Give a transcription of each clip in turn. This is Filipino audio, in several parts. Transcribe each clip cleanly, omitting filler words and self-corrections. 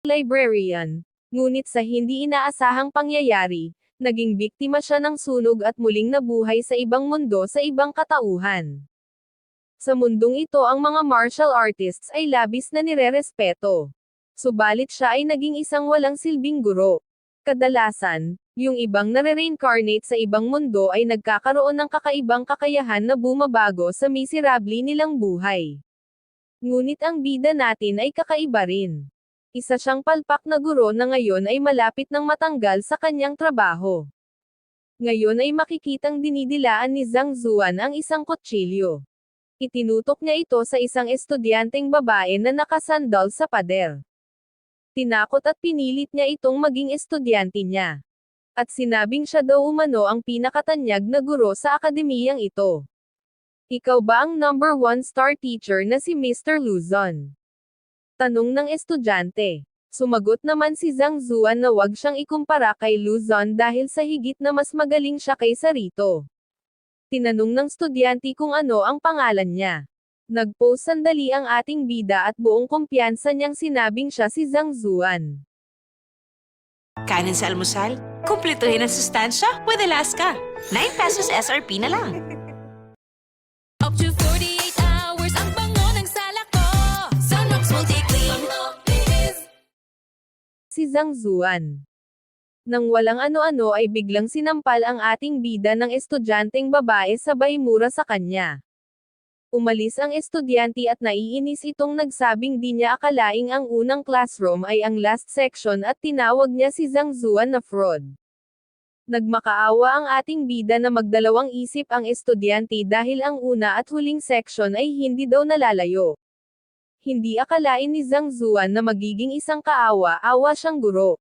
librarian. Ngunit sa hindi inaasahang pangyayari, naging biktima siya ng sunog at muling nabuhay sa ibang mundo sa ibang katauhan. Sa mundong ito ang mga martial artists ay labis na nirerespeto. Subalit siya ay naging isang walang silbing guro. Kadalasan, yung ibang nare-reincarnate sa ibang mundo ay nagkakaroon ng kakaibang kakayahan na bumabago sa miserable nilang buhay. Ngunit ang bida natin ay kakaiba rin. Isa siyang palpak na guro na ngayon ay malapit nang matanggal sa kanyang trabaho. Ngayon ay makikitang dinidilaan ni Zhang Zuan ang isang kutsilyo. Itinutok niya ito sa isang estudyanteng babae na nakasandal sa pader. Tinakot at pinilit niya itong maging estudyante niya. At sinabing siya daw umano ang pinakatanyag na guro sa akademiyang ito. Ikaw ba ang number 1 star teacher na si Mr. Luzon? Tanong ng estudyante. Sumagot naman si Zhang Zuan na wag siyang ikumpara kay Luzon dahil sa higit na mas magaling siya kaysa rito. Tinanong ng estudyante kung ano ang pangalan niya. Nag-post sandali ang ating bida at buong kumpiyansa niyang sinabing siya si Zhang Zuan. Kanin sa almusal, kumpletuhin ang sustansya with Alaska. 9 pesos SRP na lang. Up to 48 hours ang bango ng sala ko. Sunrocks Multi-Clean. Si Zhang Zuan. Nang walang ano-ano ay biglang sinampal ang ating bida ng estudyanteng babae sabay mura sa kanya. Umalis ang estudyante at naiinis itong nagsabing di niya akalaing ang unang classroom ay ang last section at tinawag niya si Zhang Zuan na fraud. Nagmakaawa ang ating bida na magdalawang isip ang estudyante dahil ang una at huling section ay hindi daw nalalayo. Hindi akalain ni Zhang Zuan na magiging isang kaawa-awa siyang guro.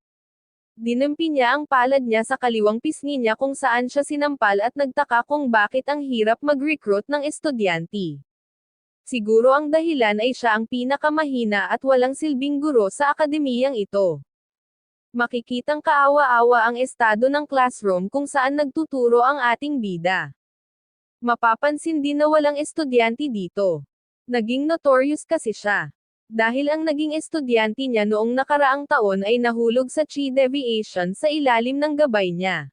Dinampi niya ang palad niya sa kaliwang pisngi niya kung saan siya sinampal at nagtaka kung bakit ang hirap mag-recruit ng estudyante. Siguro ang dahilan ay siya ang pinakamahina at walang silbing guro sa akademiyang ito. Makikitang kaawa-awa ang estado ng classroom kung saan nagtuturo ang ating bida. Mapapansin din na walang estudyante dito. Naging notorious kasi siya. Dahil ang naging estudyante niya noong nakaraang taon ay nahulog sa chi deviation sa ilalim ng gabay niya.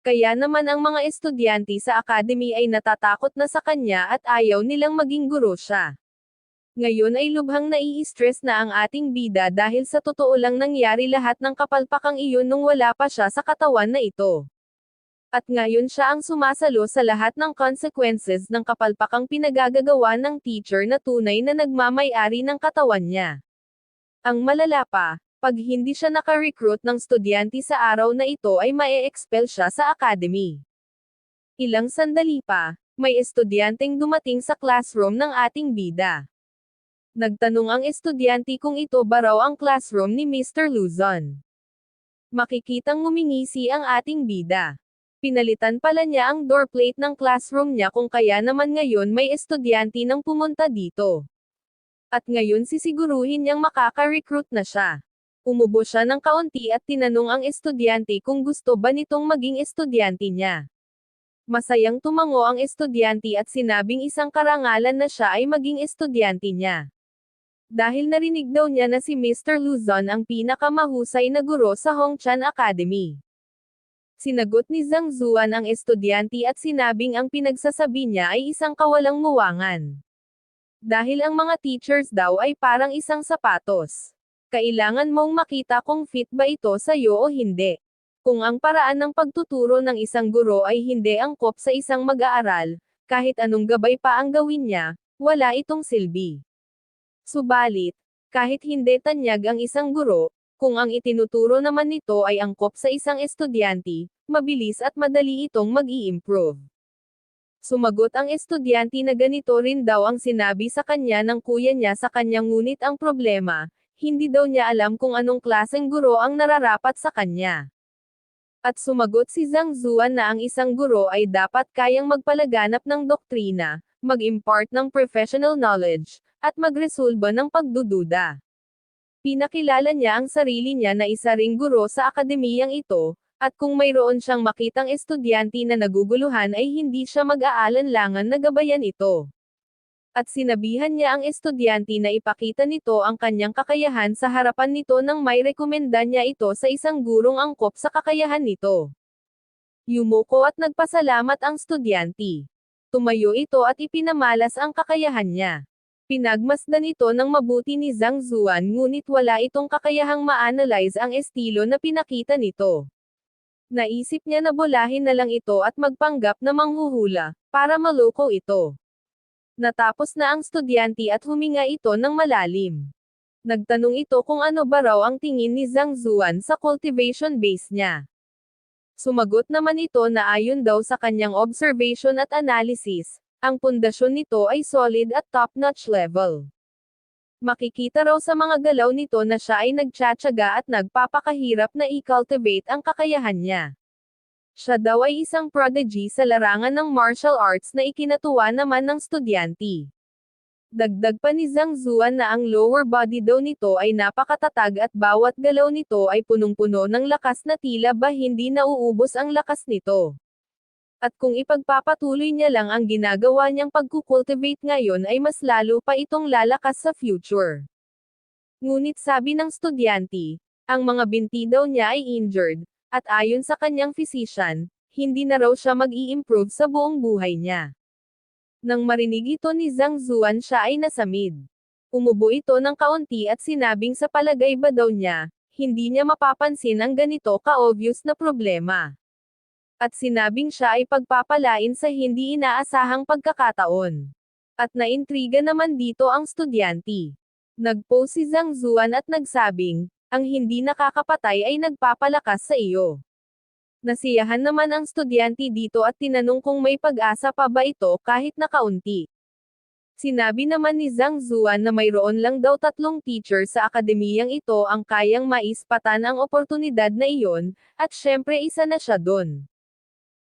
Kaya naman ang mga estudyante sa academy ay natatakot na sa kanya at ayaw nilang maging guro siya. Ngayon ay lubhang nai-stress na ang ating bida dahil sa totoo lang nangyari lahat ng kapalpakang iyon nung wala pa siya sa katawan na ito. At ngayon siya ang sumasalo sa lahat ng consequences ng kapalpakang pinagagagawa ng teacher na tunay na nagmamay-ari ng katawan niya. Ang malala pa, pag hindi siya naka-recruit ng estudyante sa araw na ito ay mae-expel siya sa academy. Ilang sandali pa, may estudyanteng dumating sa classroom ng ating bida. Nagtanong ang estudyante kung ito ba raw ang classroom ni Mr. Luzon. Makikitang ngumingisi ang ating bida. Pinalitan pala niya ang doorplate ng classroom niya kung kaya naman ngayon may estudyante nang pumunta dito. At ngayon sisiguruhin niyang makaka-recruit na siya. Umubo siya ng kaunti at tinanong ang estudyante kung gusto ba nitong maging estudyante niya. Masayang tumango ang estudyante at sinabing isang karangalan na siya ay maging estudyante niya. Dahil narinig daw niya na si Mr. Luzon ang pinakamahusay na guro sa Hongchan Academy. Sinagot ni Zhang Zuan ang estudyante at sinabing ang pinagsasabi niya ay isang kawalang muwangan. Dahil ang mga teachers daw ay parang isang sapatos. Kailangan mong makita kung fit ba ito sa iyo o hindi. Kung ang paraan ng pagtuturo ng isang guro ay hindi angkop sa isang mag-aaral, kahit anong gabay pa ang gawin niya, wala itong silbi. Subalit, kahit hindi tanyag ang isang guro, kung ang itinuturo naman nito ay angkop sa isang estudyante, mabilis at madali itong mag-i-improve. Sumagot ang estudyante na ganito rin daw ang sinabi sa kanya ng kuya niya sa kanya ngunit ang problema, hindi daw niya alam kung anong klaseng guro ang nararapat sa kanya. At sumagot si Zhang Zuan na ang isang guro ay dapat kayang magpalaganap ng doktrina, mag-impart ng professional knowledge, at magresolba ng pagdududa. Pinakilala niya ang sarili niya na isa ring guro sa akademiyang ito, at kung mayroon siyang makitang estudyante na naguguluhan ay hindi siya mag-aalanlangan na gabayan ito. At sinabihan niya ang estudyante na ipakita nito ang kanyang kakayahan sa harapan nito nang may rekomenda niya ito sa isang gurong angkop sa kakayahan nito. Yumuko at nagpasalamat ang estudyante. Tumayo ito at ipinamalas ang kakayahan niya. Pinagmasdan ito ng mabuti ni Zhang Zuan ngunit wala itong kakayahang ma-analyze ang estilo na pinakita nito. Naisip niya na bolahin na lang ito at magpanggap na manghuhula, para maloko ito. Natapos na ang estudyante at huminga ito ng malalim. Nagtanong ito kung ano ba raw ang tingin ni Zhang Zuan sa cultivation base niya. Sumagot naman ito na ayon daw sa kanyang observation at analysis, ang pundasyon nito ay solid at top-notch level. Makikita raw sa mga galaw nito na siya ay nagtsatsaga at nagpapakahirap na i-cultivate ang kakayahan niya. Siya daw ay isang prodigy sa larangan ng martial arts na ikinatuwa naman ng estudyante. Dagdag pa ni Zhang Zuan na ang lower body daw nito ay napakatatag at bawat galaw nito ay punong-puno ng lakas na tila ba hindi nauubos ang lakas nito. At kung ipagpapatuloy niya lang ang ginagawa niyang pagkukultivate ngayon ay mas lalo pa itong lalakas sa future. Ngunit sabi ng estudyante, ang mga binti daw niya ay injured, at ayon sa kanyang physician, hindi na raw siya mag-i-improve sa buong buhay niya. Nang marinig ito ni Zhang Zuan siya ay nasamid. Umubo ito ng kaunti at sinabing sa palagay ba daw niya, hindi niya mapapansin ang ganito ka-obvious na problema. At sinabing siya ay pagpapalain sa hindi inaasahang pagkakataon. At naintriga naman dito ang estudyante. Nag-post si Zhang Zuan at nagsabing, ang hindi nakakapatay ay nagpapalakas sa iyo. Nasiyahan naman ang estudyante dito at tinanong kung may pag-asa pa ba ito kahit na kaunti. Sinabi naman ni Zhang Zuan na mayroon lang daw 3 teacher sa akademiyang ito ang kayang maispatan ang oportunidad na iyon, at syempre isa na siya doon.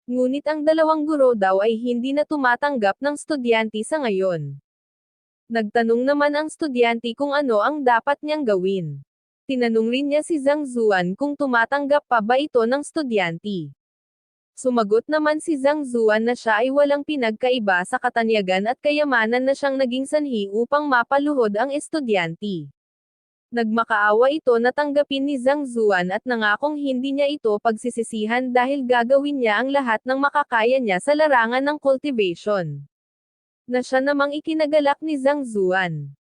Ngunit ang 2 guro daw ay hindi na tumatanggap ng estudyante sa ngayon. Nagtanong naman ang estudyante kung ano ang dapat niyang gawin. Tinanong rin niya si Zhang Zuan kung tumatanggap pa ba ito ng estudyante. Sumagot naman si Zhang Zuan na siya ay walang pinagkaiba sa katanyagan at kayamanan na siyang naging sanhi upang mapaluhod ang estudyante. Nagmakaawa ito na tanggapin ni Zhang Zuan at nangakong hindi niya ito pagsisisihan dahil gagawin niya ang lahat ng makakaya niya sa larangan ng cultivation. Na siya namang ikinagalak ni Zhang Zuan.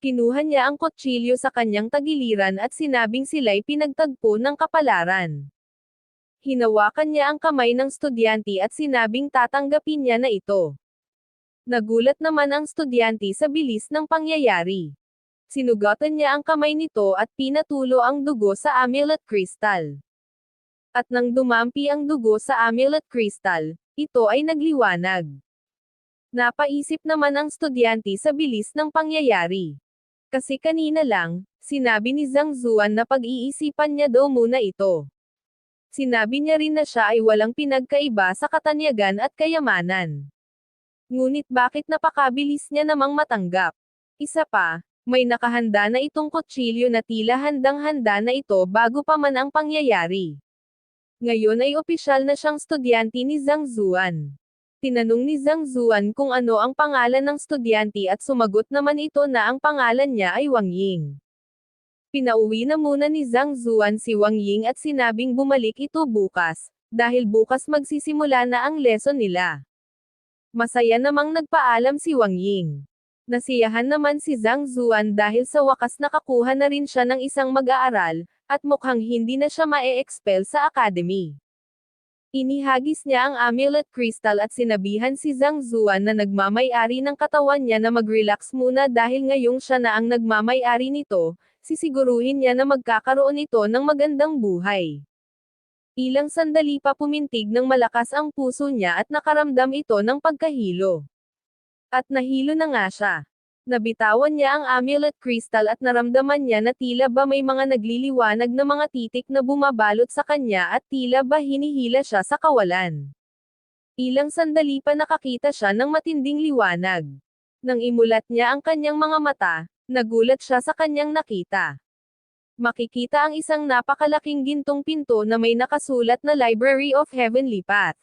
Kinuha niya ang kutsilyo sa kanyang tagiliran at sinabing sila'y pinagtagpo ng kapalaran. Hinawakan niya ang kamay ng estudyante at sinabing tatanggapin niya na ito. Nagulat naman ang estudyante sa bilis ng pangyayari. Sinugatan niya ang kamay nito at pinatulo ang dugo sa amulet crystal. At nang dumampi ang dugo sa amulet crystal, ito ay nagliwanag. Napaisip naman ang estudyante sa bilis ng pangyayari. Kasi kanina lang, sinabi ni Zhang Zuan na pag-iisipan niya daw muna ito. Sinabi niya rin na siya ay walang pinagkaiba sa katanyagan at kayamanan. Ngunit bakit napakabilis niya namang matanggap? Isa pa, may nakahanda na itong kutsilyo na tila handang-handa na ito bago pa man ang pangyayari. Ngayon ay opisyal na siyang estudyante ni Zhang Zuan. Tinanong ni Zhang Zuan kung ano ang pangalan ng estudyante at sumagot naman ito na ang pangalan niya ay Wang Ying. Pinauwi na muna ni Zhang Zuan si Wang Ying at sinabing bumalik ito bukas, dahil bukas magsisimula na ang lesson nila. Masaya namang nagpaalam si Wang Ying. Nasiyahan naman si Zhang Zuan dahil sa wakas nakakuha na rin siya ng isang mag-aaral, at mukhang hindi na siya mae-expel sa academy. Inihagis niya ang amulet crystal at sinabihan si Zhang Zuan na nagmamay-ari ng katawan niya na mag-relax muna dahil ngayong siya na ang nagmamay-ari nito, sisiguruhin niya na magkakaroon ito ng magandang buhay. Ilang sandali pa pumintig ng malakas ang puso niya at nakaramdam ito ng pagkahilo. At nahilo na nga siya. Nabitawan niya ang amulet crystal at naramdaman niya na tila ba may mga nagliliwanag na mga titik na bumabalot sa kanya at tila ba hinihila siya sa kawalan. Ilang sandali pa nakakita siya ng matinding liwanag. Nang imulat niya ang kanyang mga mata, nagulat siya sa kanyang nakita. Makikita ang isang napakalaking gintong pinto na may nakasulat na Library of Heavenly Path.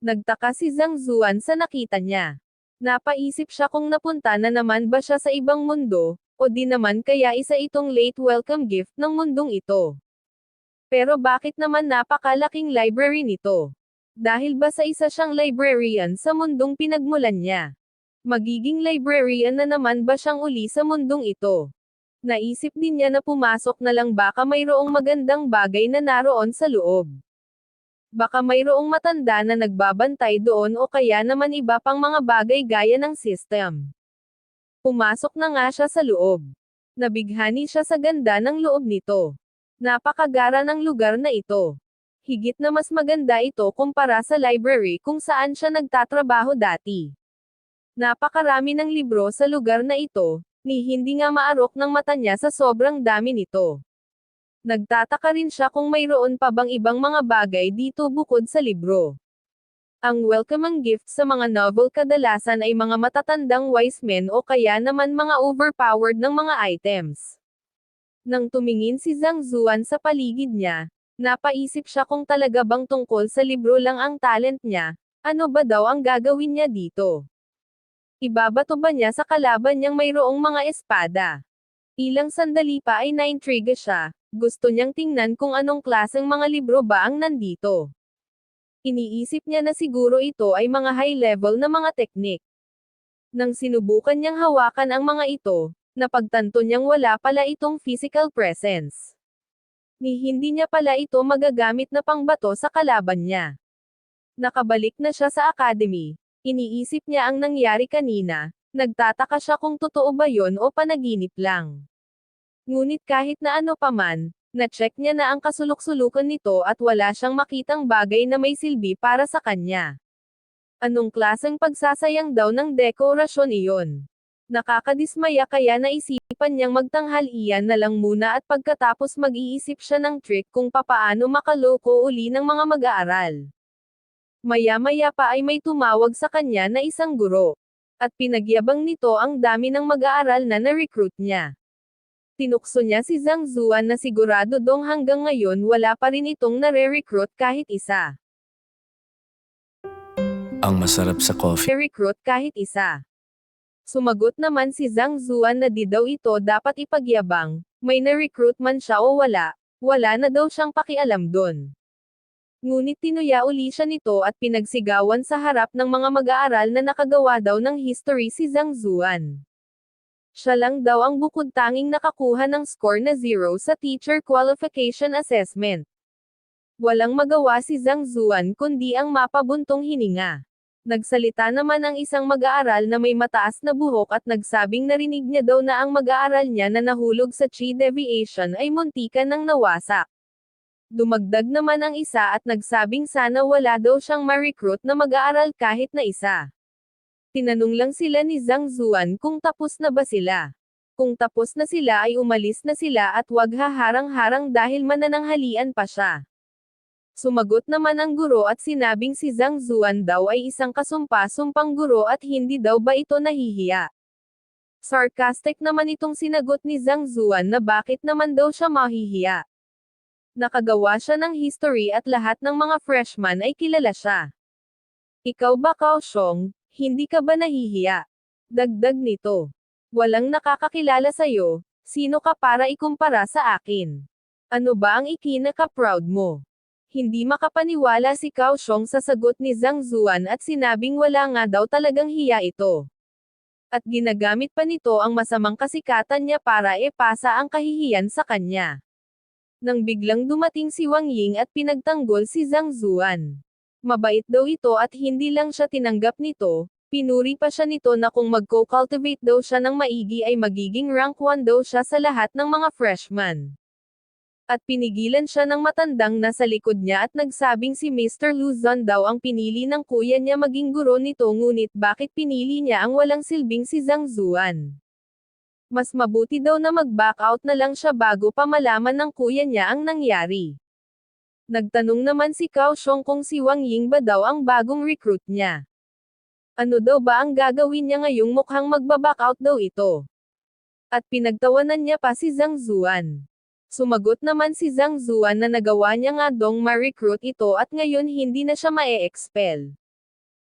Nagtaka si Zhang Zuan sa nakita niya. Napaisip siya kung napunta na naman ba siya sa ibang mundo, o di naman kaya isa itong late welcome gift ng mundong ito. Pero bakit naman napakalaking library nito? Dahil ba sa isa siyang librarian sa mundong pinagmulan niya? Magiging librarian na naman ba siyang uli sa mundong ito? Naisip din niya na pumasok na lang baka mayroong magandang bagay na naroon sa loob. Baka mayroong matanda na nagbabantay doon o kaya naman iba pang mga bagay gaya ng system. Pumasok na nga siya sa loob. Nabighani siya sa ganda ng loob nito. Napakagara ng lugar na ito. Higit na mas maganda ito kumpara sa library kung saan siya nagtatrabaho dati. Napakarami ng libro sa lugar na ito, ni hindi nga maarok ng mata niya sa sobrang dami nito. Nagtataka rin siya kung mayroon pa bang ibang mga bagay dito bukod sa libro. Ang welcoming gift sa mga novel kadalasan ay mga matatandang wise men o kaya naman mga overpowered ng mga items. Nang tumingin si Zhang Zuan sa paligid niya, napaisip siya kung talaga bang tungkol sa libro lang ang talent niya, ano ba daw ang gagawin niya dito? Ibabato ba niya sa kalaban niyang mayroong mga espada? Ilang sandali pa ay naintriga siya, gusto niyang tingnan kung anong klaseng mga libro ba ang nandito. Iniisip niya na siguro ito ay mga high-level na mga teknik. Nang sinubukan niyang hawakan ang mga ito, napagtanto niyang wala pala itong physical presence. Ni hindi niya pala ito magagamit na pangbato sa kalaban niya. Nakabalik na siya sa academy, iniisip niya ang nangyari kanina, nagtataka siya kung totoo ba yon o panaginip lang. Ngunit kahit na ano paman, na-check niya na ang kasulok-sulukan nito at wala siyang makitang bagay na may silbi para sa kanya. Anong klaseng pagsasayang daw ng dekorasyon iyon? Nakakadismaya kaya naisipan niyang magtanghalian na lang muna at pagkatapos mag-iisip siya ng trick kung papaano makaloko uli ng mga mag-aaral. Maya-maya pa ay may tumawag sa kanya na isang guro. At pinagyabang nito ang dami ng mag-aaral na na-recruit niya. Tinukso niya si Zhang Zuan na sigurado dong hanggang ngayon wala pa rin itong nare-recruit kahit isa. Ang masarap sa coffee. Recruit kahit isa. Sumagot naman si Zhang Zuan na di daw ito dapat ipagyabang, may na-recruit man siya o wala, wala na daw siyang pakialam doon. Ngunit tinuya uli siya nito at pinagsigawan sa harap ng mga mag-aaral na nakagawa daw ng history si Zhang Zuan. Siya lang daw ang bukod tanging nakakuha ng score na 0 sa Teacher Qualification Assessment. Walang magawa si Zhang Zuan kundi ang mapabuntong hininga. Nagsalita naman ang isang mag-aaral na may mataas na buhok at nagsabing narinig niya daw na ang mag-aaral niya na nahulog sa chi deviation ay muntikan ng nawasak. Dumagdag naman ang isa at nagsabing sana wala daw siyang ma-recruit na mag-aaral kahit na isa. Tinanong lang sila ni Zhang Zuan kung tapos na ba sila. Kung tapos na sila ay umalis na sila at wag haharang-harang dahil manananghalian pa siya. Sumagot naman ang guro at sinabing si Zhang Zuan daw ay isang kasumpa-sumpang guro at hindi daw ba ito nahihiya. Sarcastic naman itong sinagot ni Zhang Zuan na bakit naman daw siya mahihiya. Nakagawa siya ng history at lahat ng mga freshman ay kilala siya. Ikaw ba Kaohsiung, hindi ka ba nahihiya? Dagdag nito. Walang nakakakilala sa'yo, sino ka para ikumpara sa akin? Ano ba ang ikinaka-proud mo? Hindi makapaniwala si Kaohsiung sa sagot ni Zhang Zuan at sinabing wala nga daw talagang hiya ito. At ginagamit pa nito ang masamang kasikatan niya para ipasa ang kahihiyan sa kanya. Nang biglang dumating si Wang Ying at pinagtanggol si Zhang Zuan. Mabait daw ito at hindi lang siya tinanggap nito, pinuri pa siya nito na kung magko-cultivate daw siya ng maigi ay magiging rank 1 daw siya sa lahat ng mga freshman. At pinigilan siya ng matandang nasa likod niya at nagsabing si Mr. Luzon daw ang pinili ng kuya niya maging guro nito ngunit bakit pinili niya ang walang silbing si Zhang Zuan. Mas mabuti daw na mag-back out na lang siya bago pa malaman ng kuya niya ang nangyari. Nagtanong naman si Kaohsiung kung si Wang Ying ba daw ang bagong recruit niya. Ano daw ba ang gagawin niya ngayong mukhang magbaback out daw ito? At pinagtawanan niya pa si Zhang Zuan. Sumagot naman si Zhang Zuan na nagawa niya nga dong ma-recruit ito at ngayon hindi na siya ma-e-expel.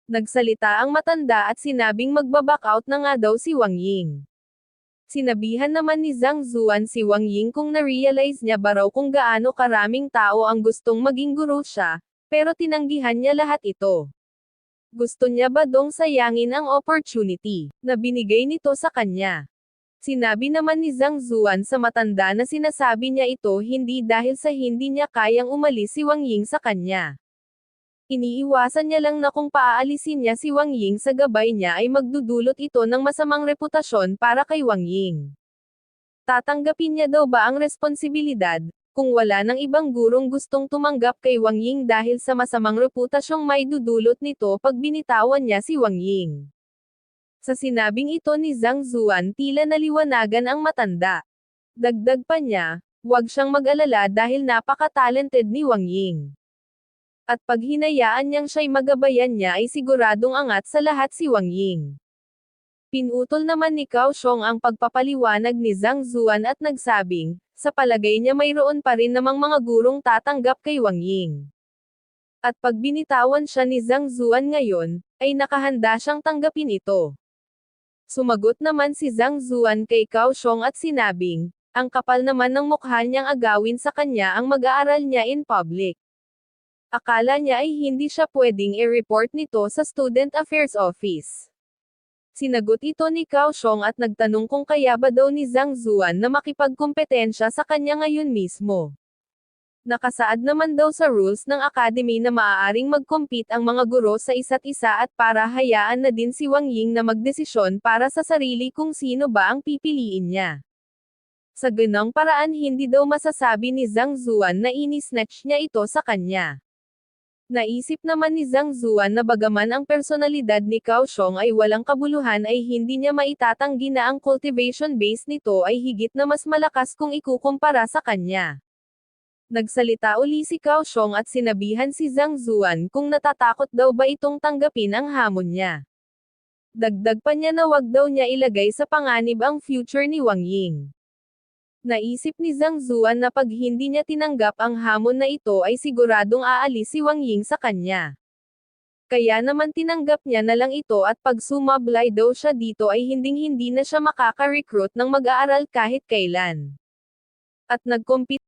Nagsalita ang matanda at sinabing magbaback out na nga daw si Wang Ying. Sinabihan naman ni Zhang Zuan si Wang Ying kung na-realize niya ba raw kung gaano karaming tao ang gustong maging guro siya, pero tinanggihan niya lahat ito. Gusto niya ba dong sayangin ang opportunity na binigay nito sa kanya? Sinabi naman ni Zhang Zuan sa matanda na sinasabi niya ito hindi dahil sa hindi niya kayang umalis si Wang Ying sa kanya. Iniiwasan niya lang na kung paaalisin niya si Wang Ying sa gabay niya ay magdudulot ito ng masamang reputasyon para kay Wang Ying. Tatanggapin niya daw ba ang responsibilidad, kung wala ng ibang gurong gustong tumanggap kay Wang Ying dahil sa masamang reputasyong may dudulot nito pag binitawan niya si Wang Ying? Sa sinabing ito ni Zhang Zuan tila naliwanagan ang matanda. Dagdag pa niya, huwag siyang mag-alala dahil napaka-talented ni Wang Ying. At pag hinayaan niyang siya'y magabayan niya ay siguradong angat sa lahat si Wang Ying. Pinutol naman ni Kaohsiung ang pagpapaliwanag ni Zhang Zuan at nagsabing, sa palagay niya mayroon pa rin namang mga gurong tatanggap kay Wang Ying. At pag binitawan siya ni Zhang Zuan ngayon, ay nakahanda siyang tanggapin ito. Sumagot naman si Zhang Zuan kay Kaohsiung at sinabing, ang kapal naman ng mukha niyang agawin sa kanya ang mag-aaral niya in public. Akala niya ay hindi siya pwedeng i-report nito sa Student Affairs Office. Sinagot ito ni Kaohsiung at nagtanong kung kaya ba daw ni Zhang Zuan na makipagkompetensya sa kanya ngayon mismo. Nakasaad naman daw sa rules ng academy na maaaring mag-compete ang mga guro sa isa't isa at para hayaan na din si Wang Ying na magdesisyon para sa sarili kung sino ba ang pipiliin niya. Sa ganong paraan hindi daw masasabi ni Zhang Zuan na ini-snatch niya ito sa kanya. Naisip naman ni Zhang Zuan na bagaman ang personalidad ni Kaohsiung ay walang kabuluhan ay hindi niya maitatanggi na ang cultivation base nito ay higit na mas malakas kung ikukumpara sa kanya. Nagsalita uli si Kaohsiung at sinabihan si Zhang Zuan kung natatakot daw ba itong tanggapin ang hamon niya. Dagdag pa niya na wag daw niya ilagay sa panganib ang future ni Wang Ying. Naisip ni Zhang Zuan na pag hindi niya tinanggap ang hamon na ito ay siguradong aalis si Wang Ying sa kanya. Kaya naman tinanggap niya na lang ito at pag sumablay daw siya dito ay hinding-hindi na siya makaka-recruit ng mag-aaral kahit kailan. At nag-compete